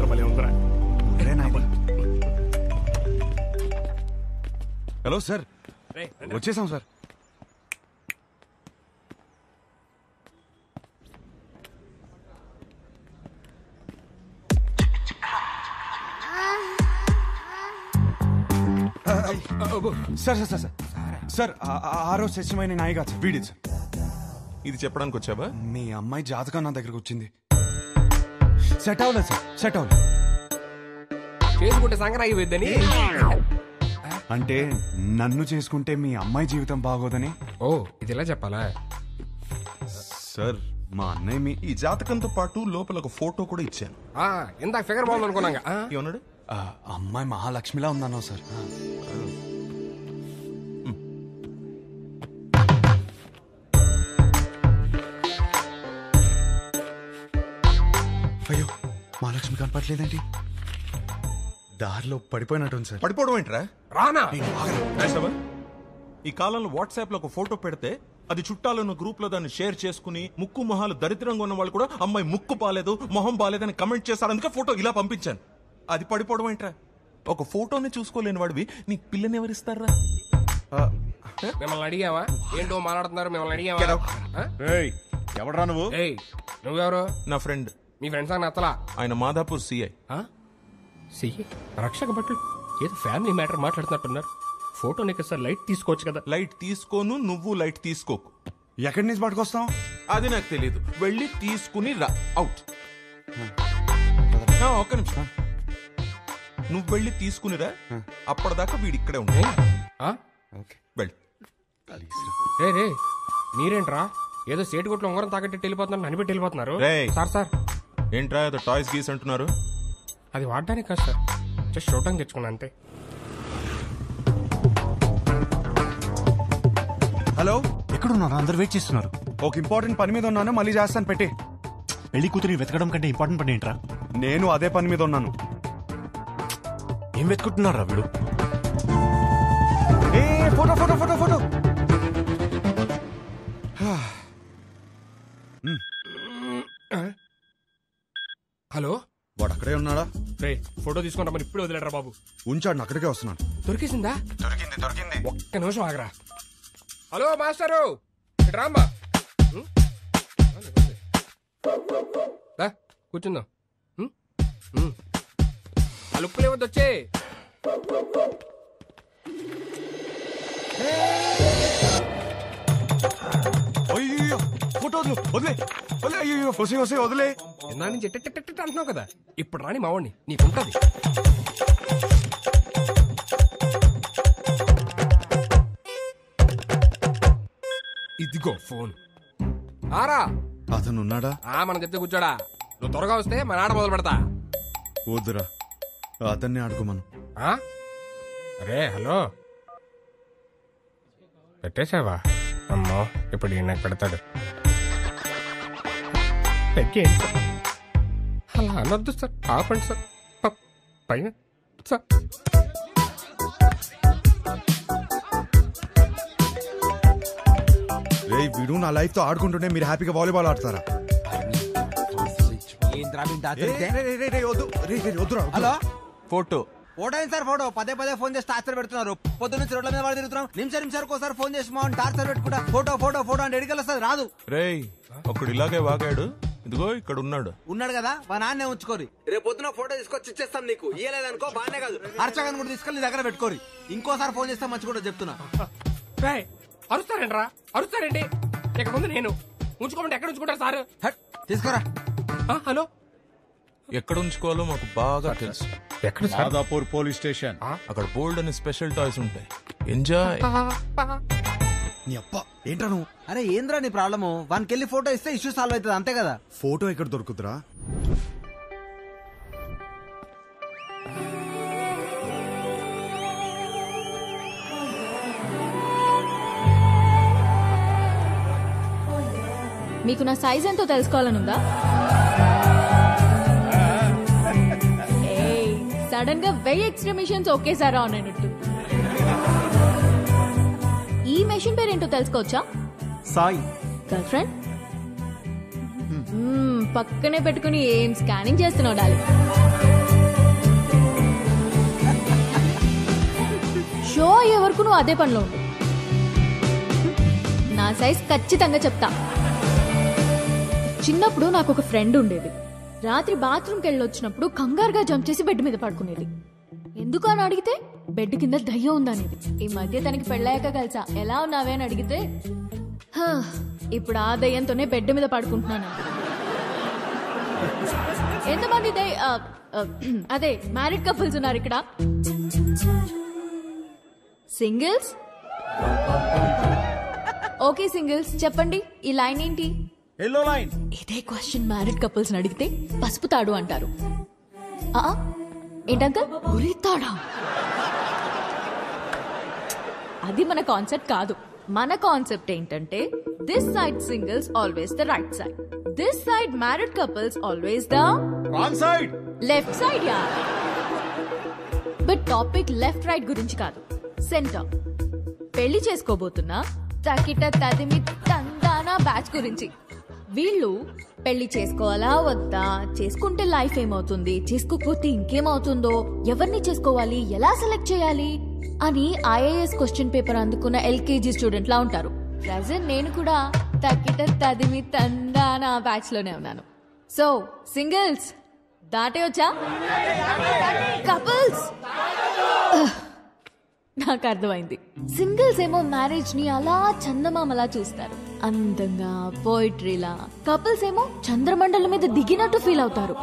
మాత్రం భలే ఉందిరా. హలో సార్, వచ్చేసాం sir. Sir sir sir sir ఆ రోజు సత్యమైన నాయి కాదు సార్, వీడి సార్. ఇది చెప్పడానికి వచ్చావా? మీ అమ్మాయి జాతకం నా దగ్గరకు వచ్చింది. సెట్ అవ్వలేదు సార్, సెట్ అవ్వలేదు. చేసుకుంటే సంక్రాంతి అయిపోద్దని. అంటే నన్ను చేసుకుంటే మీ అమ్మాయి జీవితం బాగోదని. ఓ, ఇది ఇలా చెప్పాలా సార్? మా అన్నయ్య ఈ జాతకంతో పాటు లోపల ఒక ఫోటో కూడా ఇచ్చాను. ఇందాక ఫిగర్ బాగుంది అనుకున్నాగా. ఏమన్నాడు? అమ్మాయి మహాలక్ష్మిలా ఉందన్నా సార్. అయ్యో, మహాలక్ష్మి కనపట్లేదండి. దారిలో పడిపోయినట్టుంది సార్. పడిపోవడం ఏంట్రా? రానా ఈ కాలంలో వాట్సాప్ లో ఒక ఫోటో పెడితే అది చుట్టాలను గ్రూప్ లో దాన్ని షేర్ చేసుకుని ముక్కు మొహాలు దరిద్రంగా ఉన్న వాళ్ళు కూడా అమ్మాయి ముక్కు బాలేదు మొహం బాలేదని కమెంట్ చేశారు. అందుకే ఫోటో ఇలా పంపించాను. అది పడిపోవడం ఏంట్రా? ఒక ఫోటోని చూసుకోలేని వాడివి నీకు పిల్లని ఎవరిస్తారా? మిమ్మల్ని అడిగావా? ఏంటో మాట్లాడుతున్నారు, మిమ్మల్ని అడిగావా? ఎవడరా నువ్వు? నువ్వెవరు? నా ఫ్రెండ్. మీ ఫ్రెండ్స్ అని నచ్చలా? ఆయన మాదాపూర్ సిఐ. రక్షక భటులు ఏదో ఫ్యామిలీ మ్యాటర్ మాట్లాడుతున్నట్టున్నారు. ఫోటో నీకు సార్ లైట్ తీసుకోవచ్చు కదా. లైట్ తీసుకోను, నువ్వు లైట్ తీసుకోకు. ఎక్కడి నుంచి పట్టుకొస్తాం? అది నాకు తెలియదు. వెళ్ళి తీసుకుని రా. అవుట్. ఒక్క నిమిషం, నువ్వు వెళ్ళి తీసుకునిరా. అప్పటిదాకా వీడి ఇక్కడే ఉంటాయి. వెళ్ళి రే మీరేంట్రా ఏదో సేటు కొట్లు ఉంగరం తాకట్టి వెళ్ళిపోతున్నారు, ననిపెట్టి వెళ్ళిపోతున్నారు. సార్ సార్ ఏంట్రా ఏదో టాయ్స్ గీస్ అంటున్నారు? అది వాడడానికి కాదు సార్, జస్ట్ చూడటానికి తెచ్చుకున్నా అంతే. హలో, ఎక్కడున్నారు? అందరు వెయిట్ చేస్తున్నారు. ఒక ఇంపార్టెంట్ పని మీద ఉన్నాను, మళ్ళీ చేస్తాను. పెట్టి పెళ్లి కూతురిని వెతకడం కంటే ఇంపార్టెంట్ పని ఏంట్రా? నేను అదే పని మీద ఉన్నాను. ఏం వెతుకుంటున్నారా వీడు? Photo photo photo photo. Hello, వాడు అక్కడే ఉన్నాడా? రే ఫోటో తీసుకుంటా మరి ఇప్పుడే వదిలేడరా బాబు. ఉంచాడు, అక్కడికే వస్తున్నాను. దొరికేసిందా? దొరికింది. ఒక్క నిమిషం ఆగరా. హలో మాస్టరు, రామ్మా. కూర్చుందాం. ఆ లుక్కులే వద్దు, వచ్చే. అయ్యో, ఫోటో వదిలే. అయ్యో, వదిలే. ఎందా నుంచి అంటున్నావు కదా, ఇప్పుడు రాని మావాడిని నీకుంటది. ఇదిగో ఫోన్. ఆరా అతను ఉన్నాడా? మనం చెప్తే కూర్చోడా. నువ్వు త్వరగా వస్తే మన ఆడ మొదలు పెడతా. వద్దురా, అతన్ని ఆడుకోమను. అరే హలో, పెట్టేశావా? అమ్మో, ఇప్పుడు ఈయన పెడతాడు. అలా అనొద్దు సార్, ఆపండి సార్. పైన సార్. వీడు నా లైఫ్ తో ఆడుకుంటుంటే మీరు హ్యాపీగా వాలీబాల్ ఆడతారా? హలో, ఫోటో ఫోటో ఏంటి సార్? ఫోటో పదే ఫోన్ చేసి టార్చర్ పెడుతున్నారు. పొద్దు నుంచి రోడ్ల మీద వాడు తిరుగుతున్నాం. నిమిషానికి ఒకసారి ఫోన్ చేసి మా టార్చర్ పెట్టుకుంటా. ఫోటో ఫోటో ఫోటో అంటే ఎడికెళ్ళి రాదు. రేయ్, ఒకడు ఇలాగే వాగాడు. ఇదిగో ఇక్కడ ఉన్నాడు కదా, మా నాన్నే ఉంచుకోరి. రేపు పొద్దున ఫోటో తీసుకొచ్చి ఇచ్చేస్తాం నీకు. ఇయ్యలేదనుకో బానే కాదు, అర్చగాన్ని కూడా తీసుకెళ్ళి నీ దగ్గర పెట్టుకోరి. ఇంకోసారి ఫోన్ చేస్తే మంచి కూడా చెప్తున్నా. అరుస్తారేంట్రా? అరుస్తారేంటి? ఇక ముందు నేను ఉంచుకోమంటే ఎక్కడ ఉంచుకుంటారు సార్? తీసుకురా. హలో, ఎక్కడ ఉంచుకోవాలో మాకు బాగా తెలుసు. ఎక్కడ? Madhapur police station. అక్కడ బోల్డ్ అని స్పెషల్ టాయ్స్ ఉంటాయి. ఎంజాయ్. నీ అప్ప ఏంట్రా నువ్వు? అరే ఏంద్రా నీ ప్రాబ్లము? వానికి వెళ్ళి ఫోటో ఇస్తే ఇష్యూ సాల్వ్ అవుతుంది, అంతే కదా. ఫోటో ఎక్కడ దొరుకుతురా? మీకు నా సైజ్ ఎంతో తెలుసుకోవాలనుందా? సడన్ గా 1000 ఎక్స్ట్రా మిషన్స్ ఒకేసారి ఆన్ అయినట్టు. ఈ మెషిన్ పేరేంటో తెలుసుకోవచ్చా? సాయి. Girlfriend? పక్కనే పెట్టుకుని ఏం స్కానింగ్ చేస్తున్నావు డాలి? షో అయ్యే వరకు నువ్వు అదే పనిలో ఉండు. నా సైజ్ ఖచ్చితంగా చెప్తా. చిన్నప్పుడు నాకు ఒక ఫ్రెండ్ ఉండేది. రాత్రి బాత్రూమ్కి వెళ్ళొచ్చినప్పుడు కంగారుగా జంప్ చేసి బెడ్ మీద పడుకునేది. ఎందుకు అని అడిగితే బెడ్ కింద దయ్యం ఉందనేది. ఈ మధ్య తనకి పెళ్ళాక కలిసా ఎలా ఉన్నావే అని అడిగితే ఇప్పుడు ఆ దయ్యంతోనే బెడ్ మీద పడుకుంటున్నాను. ఎంతమంది అదే మ్యారీడ్ కపుల్స్ ఉన్నారు ఇక్కడ? సింగిల్స్? ఓకే సింగిల్స్, చెప్పండి ఈ లైన్ ఏంటి? Yellow line. ఇదే క్వశ్చన్ మ్యారీడ్ కపుల్స్ అడిగితే పసుపు తాడు అంటారు. ఏంటంకల్ ఉరితాడా? అది మన కాన్సెప్ట్ కాదు. మన కాన్సెప్ట్ ఏంటంటే this side singles always the right side, this side married couples always the wrong side, left side. Yeah, but topic left right గురించి కాదు, సెంటర్. పెళ్లి చేసుకోబోతున్నా తకిట తదిమి తందానా బ్యాచ్ గురించి. వీళ్ళు పెళ్లి చేసుకోవాలా వద్దా, చేసుకుంటే లైఫ్ ఏమవుతుంది, చేసుకోకపోతే ఇంకేమవుతుందో, ఎవరిని చేసుకోవాలి, ఎలా సెలెక్ట్ చేయాలి అని ఐఏఎస్ క్వశ్చన్ పేపర్ అందుకున్న ఎల్కేజీ స్టూడెంట్ లా ఉంటారు. ప్రెజెంట్ నేను కూడా తకిట తదిమి తందానా బ్యాచ్ లోనే ఉన్నాను. సో సింగిల్స్ దాటే వచ్చా, కపుల్స్ నాకు అర్థమైంది. సింగిల్స్ ఏమో మ్యారేజ్ ని అలా చందమామలా చూస్తారు, అందంగా పోయిట్రీలా. కపుల్స్ ఏమో చంద్రమండలం మీద దిగినట్టు ఫీల్ అవుతారు.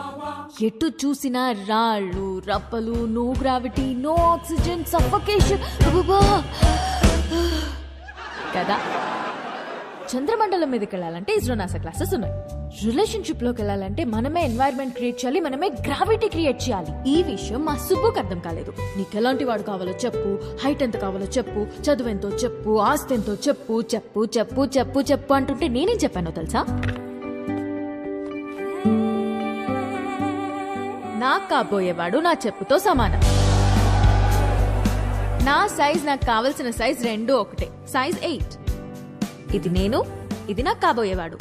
ఎటు చూసినా రాళ్ళు రప్పలు, no gravity, no oxygen, suffocation కదా. చంద్రమండలం మీదకి వెళ్ళాలంటే ఇస్రో నాసా క్లాసెస్ ఉన్నాయి. రిలేషన్షిప్ లోకి వెళ్ళాలంటే మనమే ఎన్వైరన్మెంట్ క్రియేట్ చేయాలి, మనమే గ్రావిటీ క్రియేట్ చేయాలి. ఈ విషయం మా సుబ్బుకి అర్థం కాలేదు. నీకు ఎలాంటి వాడు కావాలో చెప్పు, హైట్ ఎంత కావాలో చెప్పు, చదువు ఎంతో చెప్పు, ఆస్తి ఎంతో చెప్పు, చెప్పు చెప్పు చెప్పు చెప్పు అంటుంటే నేనేం చెప్పానో తెలుసా? నాకు కాబోయేవాడు నా చెప్పుతో సమానం. నా సైజ్ నాకు కావలసిన సైజ్ రెండు ఒకటే, సైజ్ 8. ఇది నేను, ఇది నాకు కాబోయేవాడు.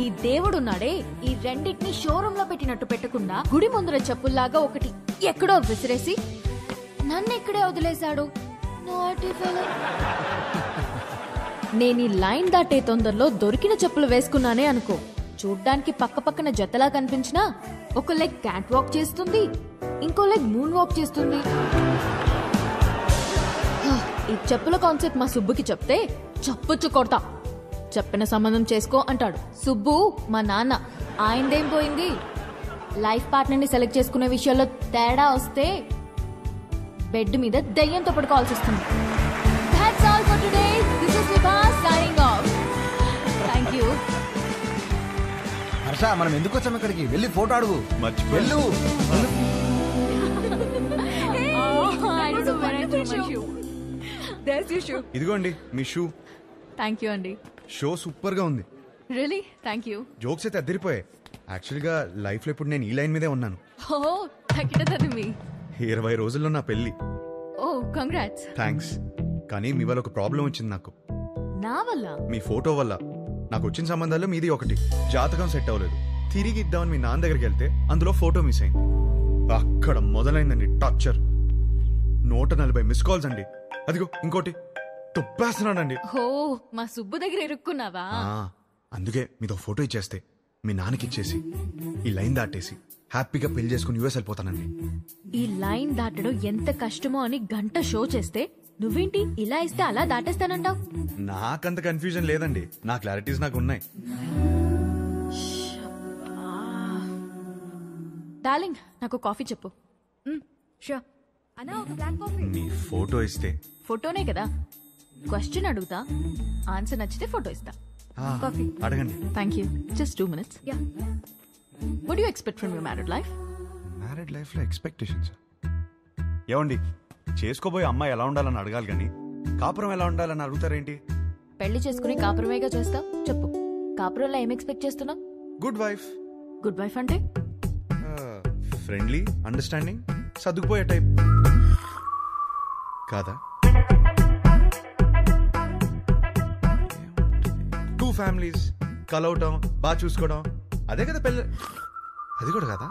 ఈ దేవుడున్నాడే, ఈ రెండింటిని షోరూమ్ లో పెట్టినట్టు పెట్టకుండా గుడి ముందర చెప్పుల్లాగా ఒకటి ఎక్కడో విసిరేసి నన్ను ఇక్కడే వదిలేశాడు. నేను ఈ లైన్ దాటే తొందరలో దొరికిన చెప్పులు వేసుకున్నానే అనుకో, చూడ్డానికి పక్క పక్కన జతలా కనిపించినా ఒక లెగ్ క్యాట్ వాక్ చేస్తుంది, ఇంకో లెగ్ మూన్ వాక్ చేస్తుంది. ఈ చెప్పుల కాన్సెప్ట్ మా సుబ్బుకి చెప్తే చప్పుచ్చు కొడతా. చెప్పిన సంబంధం చేసుకో అంటాడు. సుబ్బు మా నాన్న, ఆయనదేం పోయింది? లైఫ్ పార్ట్నర్ ని సెలెక్ట్ చేసుకునే విషయాల్లో తేడా వస్తే బెడ్ మీద దయ్యంతో పడుకోవాల్సి వస్తుంది. That's all for today. This is Vibha signing off. Thank you. Harsha, మనం ఎందుకు వచ్చాం ఇక్కడికి? వెళ్ళి ఫోటో అడుగు. వెళ్ళు. ఇదిగోండి మీ షూ. థ్యాంక్ యూ అండి. షో సూపర్ గా ఉంది. Really thank you. జోక్స్ అయితే అద్దరిపోయాయి. యాక్చువల్గా లైఫ్ లో ఇప్పుడు నేను ఈ లైన్ మీదే ఉన్నాను. ఓ తగ్గిటది మీ 20 రోజుల్లో నా పెళ్లి. ఓ కంగ్రాట్స్. థ్యాంక్స్. కానీ మీ వల్ల ఒక ప్రాబ్లం వచ్చింది నాకు. నా వల్ల? మీ ఫోటో వల్ల. నాకు వచ్చిన సంబంధాల్లో మీది ఒకటి. జాతకం సెట్ అవ్వలేదు. తిరిగి ఇద్దామని మీ నాన్న దగ్గరికి వెళ్తే అందులో ఫోటో మిస్ అయింది. అక్కడ మొదలైందండి టార్చర్. 140 మిస్ కాల్స్ అండి. అదిగో ఇంకోటి తుప్పేస్తున్నానండి. ఓ మా సుబ్బు దగ్గర ఇరుక్కున్నావా? అందుకే మీతో ఫోటో ఇచ్చేస్తే మీ నాన్నకి ఇచ్చేసి ఈ లైన్ దాటేసి హ్యాపీగా పెళ్లి చేసుకుని యూఎస్ వెళ్ళిపోతానండి. ఈ లైన్ దాటడం ఎంత కష్టమో అని గంట షో చేస్తే నువ్వేంటి ఇలా ఇస్తే అలా దాటేస్తానంటావు? నాకంత కన్ఫ్యూజన్ లేదండి. నా క్లారిటీస్ నాకు ఉన్నాయి. డార్లింగ్ నాకు కాఫీ చెప్పు. షూర్. అన్నా ఒక బ్లాక్ కాఫీ. మీ ఫోటో ఇస్తే. ఫోటోనే కదా, క్వశ్చన్ అడుగుతా, ఆన్సర్ నచ్చితే ఫోటో ఇస్తా. కాఫీ అడగండి. Thank you. Just 2 minutes. Yeah. What do you expect from your married life? Married life లో ఎక్స్పెక్టేషన్స్ ఏమండి? చేసుకోబోయే అమ్మాయి ఎలా ఉండాలని అడగాలి కానీ కాపురం ఎలా ఉండాలని అడుగుతారేంటి? పెళ్లి చేసుకుని కాపురమేగా చేస్తావు. చెప్పు, కాపురంలో ఏం ఎక్స్పెక్ట్ చేస్తున్నావు? Good wife. గుడ్ వైఫ్ అంటే ఫ్రెండ్లీ, అండర్స్టాండింగ్, సర్దుకుపోయే టైప్ కాదా? 2 ఫ్యామిలీస్ కలవటం, బాగా చూసుకోవడం, అదే కదా పెళ్ళి. అది కూడా కదా.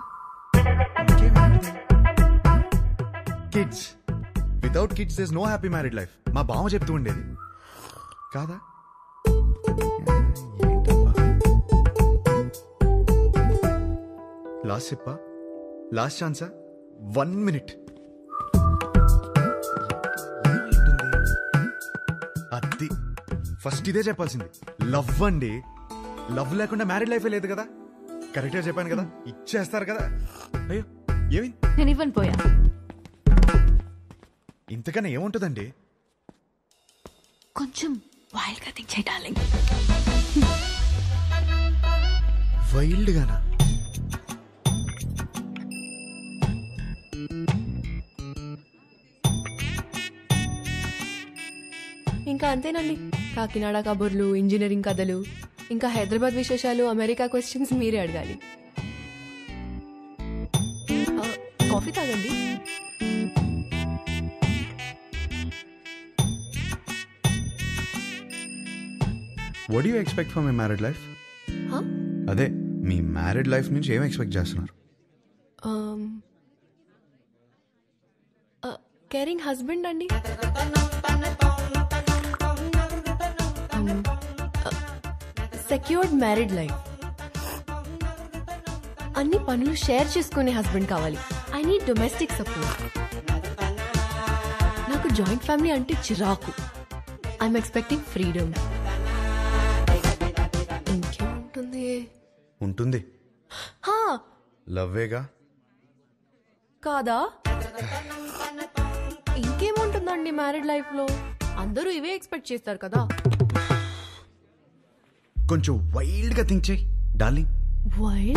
Kids with without kids does no happy married life. మా బావ చెప్తూ ఉండేది కాదా? లాస్ట్ చెప్పా, లాస్ట్ ఛాన్సా, 1 minute. అది ఫస్ట్ ఇదే చెప్పాల్సింది. లవ్ అండి, లవ్ లేకుండా మ్యారీడ్ లైఫే లేదు కదా. కరెక్ట్ గా చెప్పాను కదా, ఇచ్చేస్తారు కదా. అయ్యో ఏమి నేను ఇవ్వను పోయా. ఇంతకన్నా ఏముంటుందండి? కొంచెం వైల్డ్ గా థింక్ చేయి డార్లింగ్. వైల్డ్ గానా? ఇంకా అంతేనండి. కాకినాడ కబుర్లు, ఇంజనీరింగ్ కథలు, ఇంకా హైదరాబాద్ విశేషాలు, అమెరికా క్వశ్చన్స్ మీరే అడగాలి. కాఫీ తాగండి. What you expect for my married life? అదే మీ మ్యారీడ్ లైఫ్ నుంచి ఏం ఎక్స్పెక్ట్ చేస్తున్నారు? కేరింగ్ హస్బెండ్ అండి. Secured married life. అన్ని పనులు షేర్ చేసుకునే హస్బెండ్ కావాలి. I need domestic support. నాకు జాయింట్ ఫ్యామిలీ అంటే చిరాకు. I'm expecting freedom. ఇంకేముంటుంది? ఉంటుంది, లవ్వేగా. కాదా? ఇంకేముంటుందండి మ్యారీడ్ లైఫ్ లో? అందరూ ఇవే ఎక్స్పెక్ట్ చేస్తారు కదా. కొంచెం వైల్డ్ గా థింక్ చేయి డార్లింగ్. వైల్డ్